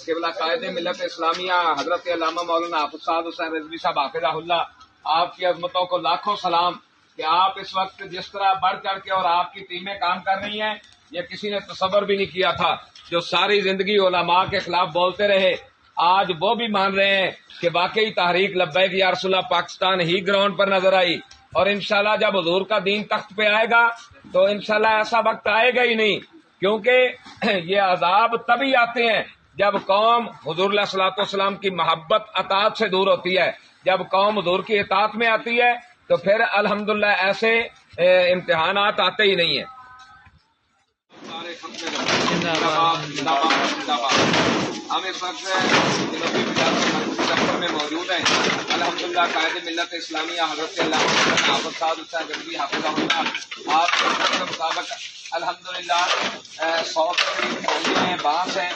قبلہ قائد ملت اسلامیہ حضرت علامہ مولانا حافظ سعد حسین رضوی صاحب حافظہ اللہ، آپ کی عظمتوں کو لاکھوں سلام کہ آپ اس وقت جس طرح بڑھ چڑھ کے اور آپ کی ٹیمیں کام کر رہی ہیں، یہ کسی نے تصور بھی نہیں کیا تھا۔ جو ساری زندگی علماء کے خلاف بولتے رہے، آج وہ بھی مان رہے ہیں کہ واقعی تحریک لبیک یا رسول اللہ پاکستان ہی گراؤنڈ پر نظر آئی، اور انشاءاللہ جب حضور کا دین تخت پہ آئے گا تو انشاءاللہ ایسا وقت آئے گا ہی نہیں، کیونکہ یہ عذاب تبھی آتے ہیں جب قوم حضور علیہ الصلوۃ والسلام کی محبت اطاعت سے دور ہوتی ہے۔ جب قوم حضور کی اطاعت میں آتی ہے تو پھر الحمدللہ ایسے امتحانات آتے ہی نہیں ہیں۔ ہم اس وقت جنوبی دفتر میں موجود ہیں۔ الحمدللہ قائد ملت اسلامیہ حضرت علامہ حافظ سعد حسین رضوی حافظہ اللہ، آپ کے مطابق الحمدللہ 100 سے قریب فوجی ہیں، باس ہیں۔